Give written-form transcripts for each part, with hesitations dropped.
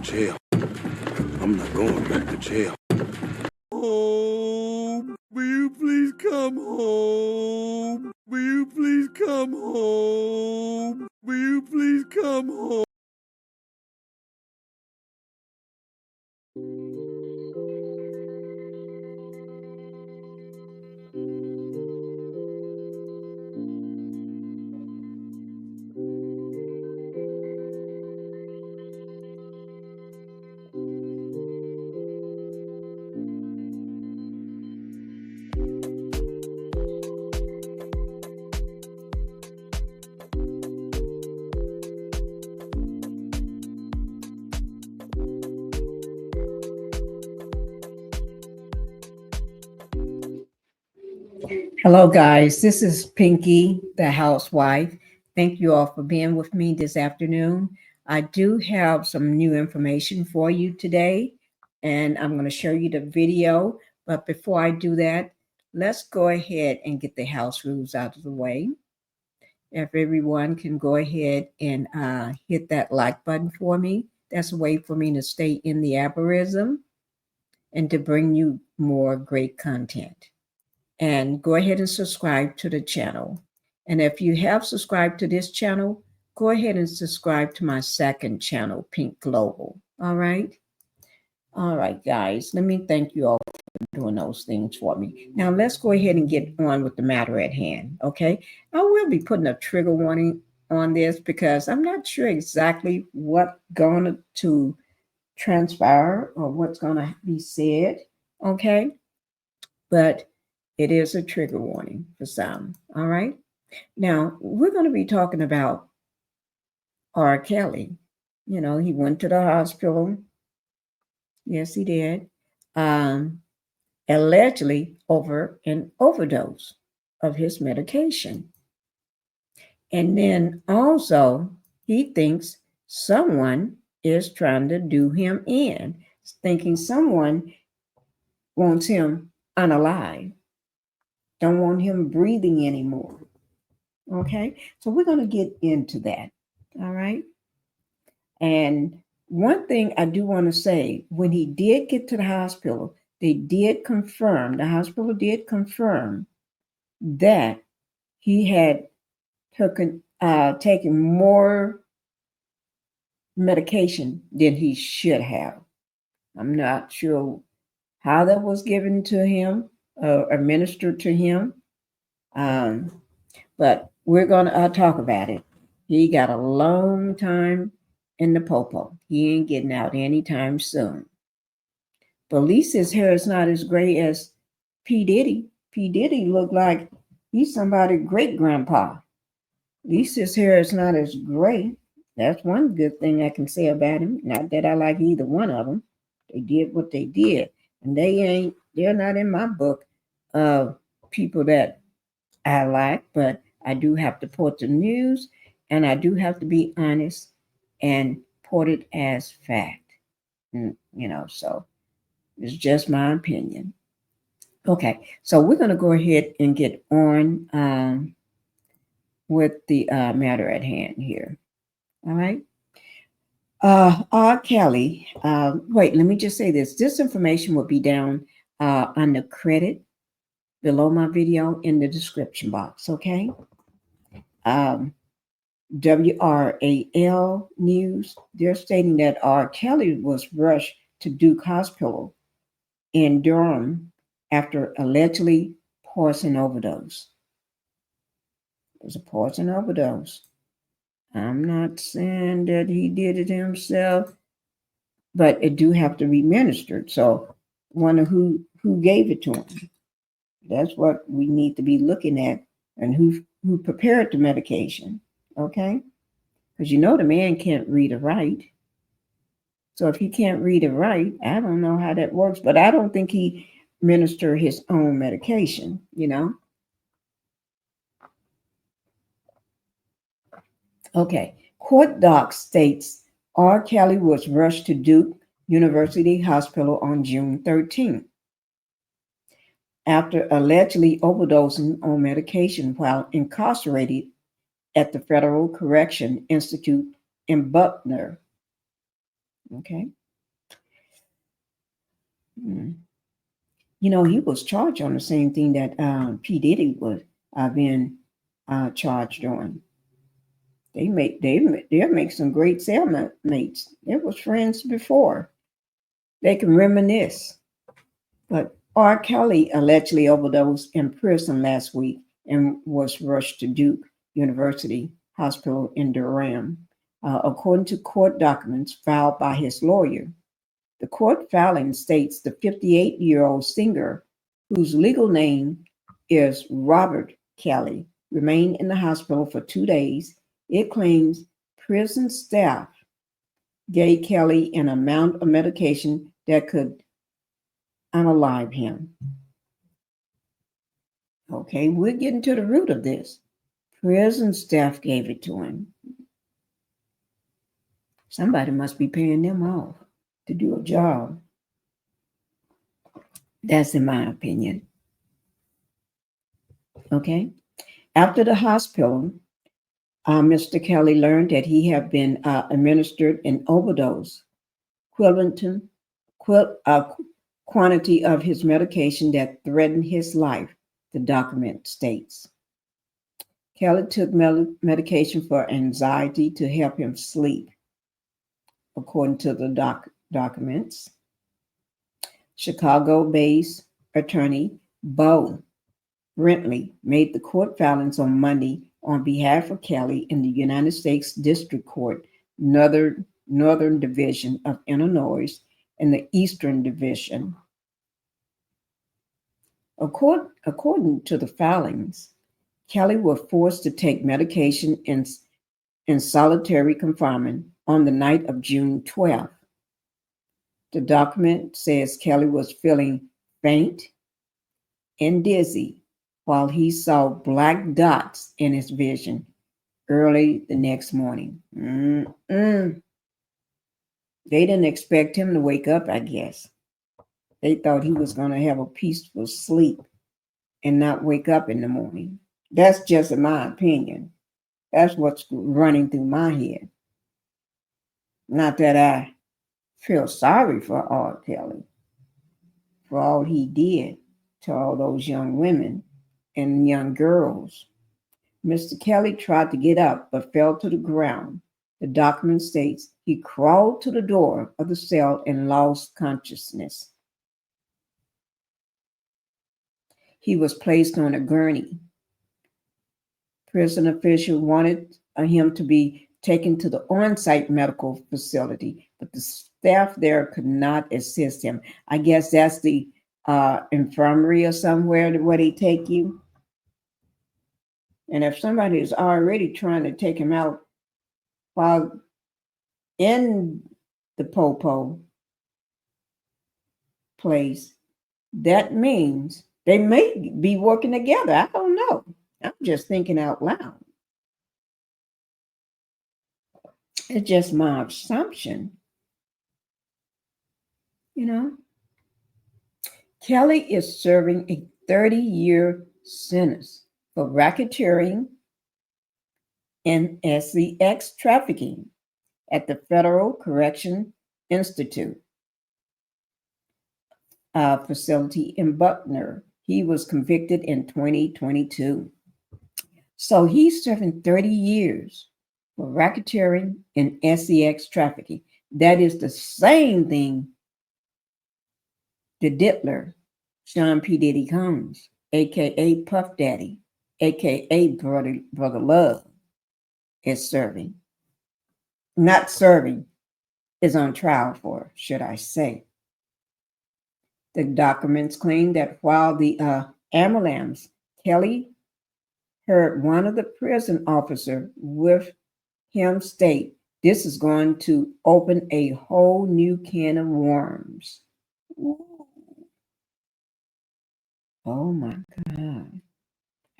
jail. I'm not going back to jail. Home. Will you please come home? Will you please come home? Will you please come home? Hello, guys. This is Pinkie, the housewife. Thank you all for being with me this afternoon. I do have some new information for you today, and I'm going to show you the video. But before I do that, let's go ahead and get the house rules out of the way. If everyone can go ahead and hit that like button for me, that's a way for me to stay in the algorithm and to bring you more great content. And go ahead and subscribe to the channel. And if you have subscribed to this channel, go ahead and subscribe to my second channel, Pink Global. All right. All right, guys. Let me thank you all for doing those things for me. Now let's go ahead and get on with the matter at hand. Okay. I will be putting a trigger warning on this because I'm not sure exactly what's going to transpire or what's going to be said. Okay. But it is a trigger warning for some. All right. Now, we're going to be talking about R. Kelly. You know, he went to the hospital. Yes, he did. Allegedly over an overdose of his medication. And then also, he thinks someone is trying to do him in, thinking someone wants him unalive. Don't want him breathing anymore. Okay, so we're going to get into that. All right. And one thing I do want to say, when he did get to the hospital, the hospital did confirm that he had taken more medication than he should have. I'm not sure how that was given to him, administered to him. But we're going to talk about it. He got a long time in the popo. He ain't getting out anytime soon. But at least his hair is not as gray as P. Diddy. P. Diddy looked like he's somebody's great grandpa. At least his hair is not as gray. That's one good thing I can say about him. Not that I like either one of them. They did what they did. And they're not in my book of people that I like, but I do have to report the news and I do have to be honest and report it as fact. And, so it's just my opinion. Okay, so we're going to go ahead and get on with the matter at hand here. All right. R. Kelly, wait, let me just say this. This information will be down on the credit below my video in the description box, okay? WRAL News, they're stating that R. Kelly was rushed to Duke Hospital in Durham after allegedly poison overdose. It was a poison overdose. I'm not saying that he did it himself, but it do have to be administered. So wonder who gave it to him. That's what we need to be looking at, and who prepared the medication, okay? Because the man can't read or write. So if he can't read or write, I don't know how that works, but I don't think he administered his own medication, Okay, court doc states R. Kelly was rushed to Duke University Hospital on June 13th. After allegedly overdosing on medication while incarcerated at the Federal Correction Institute in Buckner. Okay. Mm. You know, he was charged on the same thing that P. Diddy was being charged on. They'll make some great cellmates. They was friends before. They can reminisce. But R. Kelly allegedly overdosed in prison last week and was rushed to Duke University Hospital in Durham, according to court documents filed by his lawyer. The court filing states the 58-year-old singer, whose legal name is Robert Kelly, remained in the hospital for 2 days. It claims prison staff gave Kelly an amount of medication that could unalive him. Okay, we're getting to the root of this. Prison staff gave it to him. Somebody must be paying them off to do a job. That's in my opinion. Okay. After the hospital, Mr. Kelly learned that he had been administered an overdose, equivalent to quantity of his medication that threatened his life, the document states. Kelly took medication for anxiety to help him sleep, according to the documents. Chicago-based attorney Bo Brentley made the court filings on Monday on behalf of Kelly in the United States District Court, Northern Division of Illinois, and the Eastern Division. According to the filings, Kelly was forced to take medication in solitary confinement on the night of June 12th. The document says Kelly was feeling faint and dizzy while he saw black dots in his vision early the next morning. They didn't expect him to wake up, I guess. They thought he was going to have a peaceful sleep and not wake up in the morning. That's just my opinion. That's what's running through my head. Not that I feel sorry for R. Kelly, for all he did to all those young women and young girls. Mr. Kelly tried to get up but fell to the ground. The document states he crawled to the door of the cell and lost consciousness. He was placed on a gurney. Prison officials wanted him to be taken to the on-site medical facility, but the staff there could not assist him. I guess that's the infirmary or somewhere where they take you. And if somebody is already trying to take him out while in the popo place, that means they may be working together. I don't know. I'm just thinking out loud. It's just my assumption. You know, Kelly is serving a 30-year sentence for racketeering and sex trafficking at the Federal Correction Institute facility in Buckner. He was convicted in 2022. So he's serving 30 years for racketeering and sex trafficking. That is the same thing the Diddler, Sean P. Diddy Combs, a.k.a. Puff Daddy, a.k.a. Brother Love, is serving. Not serving, is on trial for, should I say. The documents claim that while the ambulance, Kelly heard one of the prison officers with him state, "This is going to open a whole new can of worms." Ooh. Oh my God.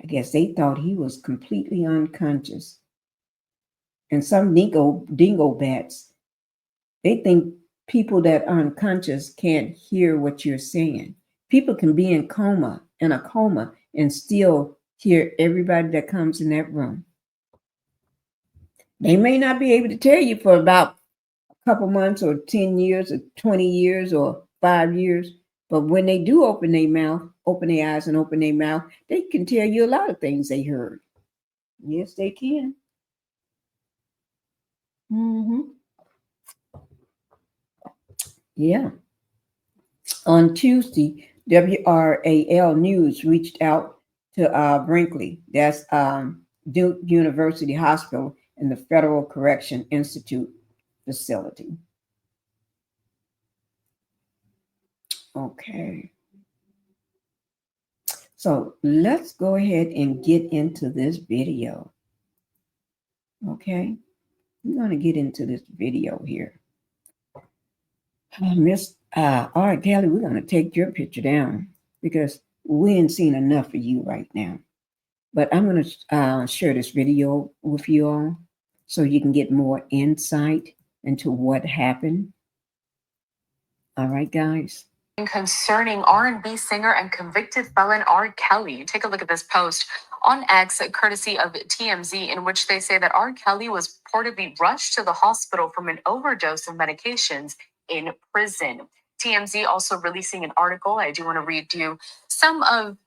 I guess they thought he was completely unconscious. And some dingo bats, they think people that are unconscious can't hear what you're saying. People can be in a coma, and still hear everybody that comes in that room. They may not be able to tell you for about a couple months or 10 years or 20 years or 5 years, But when they do open their mouth, open their eyes and open their mouth, they can tell you a lot of things they heard. Yes, they can. Mm-hmm. Yeah. On Tuesday, WRAL News reached out to Brinkley, that's Duke University Hospital and the Federal Correction Institute facility. Okay. So let's go ahead and get into this video. Okay. We're going to get into this video here. Miss all right, Kelly, we're going to take your picture down because we ain't seen enough of you right now. But I'm going to share this video with you all so you can get more insight into what happened. All right, guys. Concerning R&B singer and convicted felon R. Kelly. Take a look at this post on X, courtesy of TMZ, in which they say that R. Kelly was reportedly rushed to the hospital from an overdose of medications in prison. TMZ also releasing an article. I do want to read you some of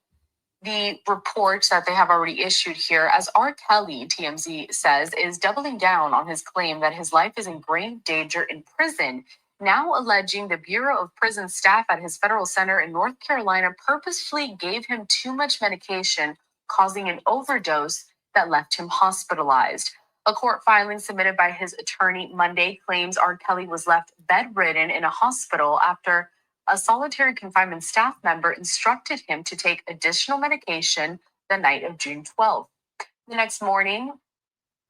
the reports that they have already issued here, as R. Kelly, TMZ says, is doubling down on his claim that his life is in grave danger in prison, now alleging the Bureau of Prison staff at his federal center in North Carolina purposefully gave him too much medication, causing an overdose that left him hospitalized. A court filing submitted by his attorney Monday claims R. Kelly was left bedridden in a hospital after a solitary confinement staff member instructed him to take additional medication the night of June 12th. The next morning,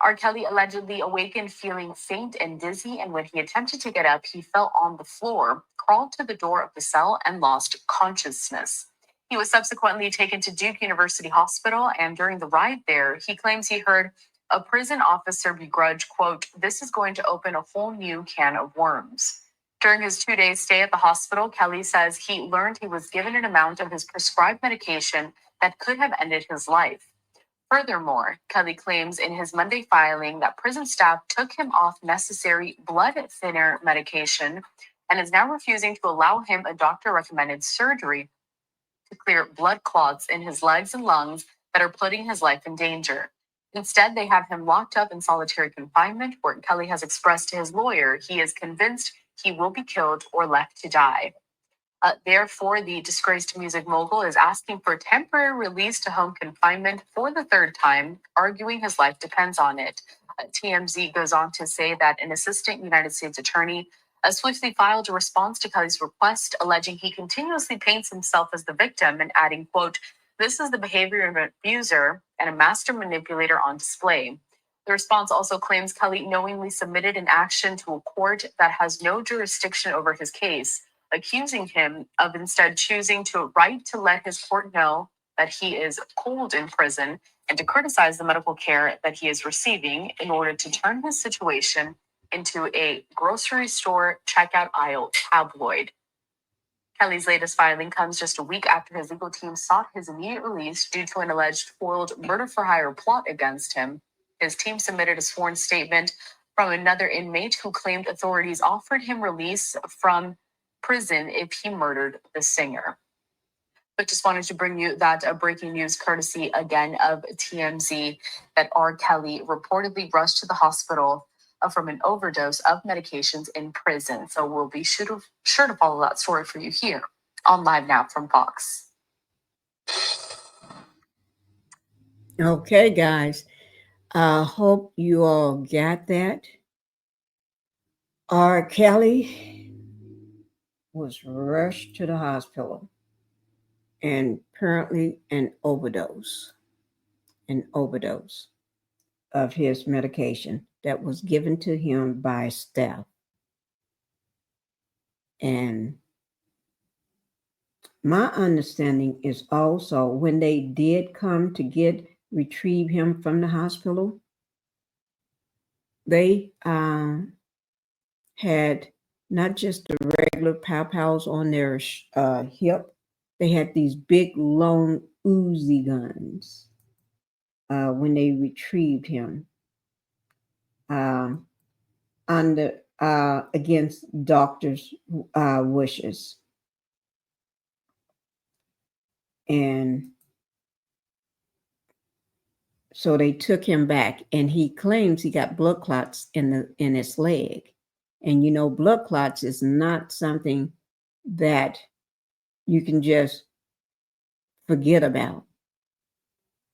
R. Kelly allegedly awakened feeling faint and dizzy, and when he attempted to get up, he fell on the floor, crawled to the door of the cell, and lost consciousness. He was subsequently taken to Duke University Hospital, and during the ride there, he claims he heard a prison officer begrudge, quote, "This is going to open a whole new can of worms." During his 2-day stay at the hospital, Kelly says he learned he was given an amount of his prescribed medication that could have ended his life. Furthermore, Kelly claims in his Monday filing that prison staff took him off necessary blood thinner medication and is now refusing to allow him a doctor-recommended surgery to clear blood clots in his legs and lungs that are putting his life in danger. Instead, they have him locked up in solitary confinement, where Kelly has expressed to his lawyer he is convinced he will be killed or left to die. Therefore, the disgraced music mogul is asking for temporary release to home confinement for the third time, arguing his life depends on it. TMZ goes on to say that an assistant United States attorney swiftly filed a response to Kelly's request, alleging he continuously paints himself as the victim and adding, quote, "This is the behavior of an abuser and a master manipulator on display." The response also claims Kelly knowingly submitted an action to a court that has no jurisdiction over his case, accusing him of instead choosing to write to let his court know that he is cold in prison and to criticize the medical care that he is receiving in order to turn his situation into a grocery store checkout aisle tabloid. Kelly's latest filing comes just a week after his legal team sought his immediate release due to an alleged foiled murder-for-hire plot against him. His team submitted a sworn statement from another inmate who claimed authorities offered him release from prison if he murdered the singer. But just wanted to bring you that breaking news courtesy again of TMZ that R. Kelly reportedly rushed to the hospital from an overdose of medications in prison. So we'll be sure to follow that story for you here on LiveNOW from Fox. Okay, guys. I hope you all got that. R. Kelly was rushed to the hospital and apparently an overdose of his medication that was given to him by staff. And my understanding is also when they did come to retrieve him from the hospital, they had not just the regular pow-pows on their hip, they had these big, long Uzi guns when they retrieved him against doctors' wishes. And so they took him back, and he claims he got blood clots in his leg. And you know, blood clots is not something that you can just forget about.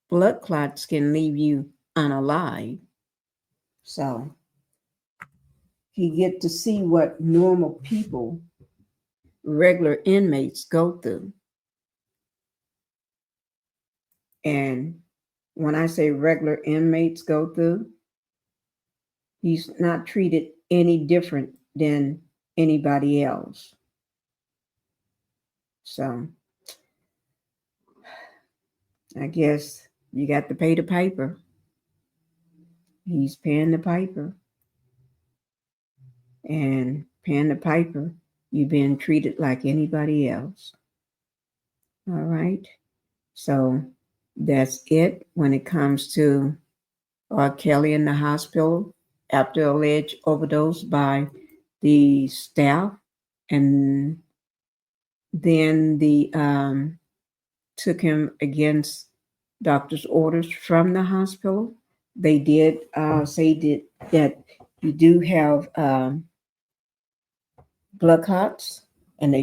Blood clots can leave you unalive. So you get to see what normal people, regular inmates, go through. And when I say regular inmates go through, he's not treated any different than anybody else. So I guess you got to pay the piper. He's paying the piper. And paying the piper, you've been treated like anybody else. All right. So that's it when it comes to R. Kelly in the hospital after alleged overdose by the staff. And then the took him against doctor's orders from the hospital. They did say that you do have blood clots,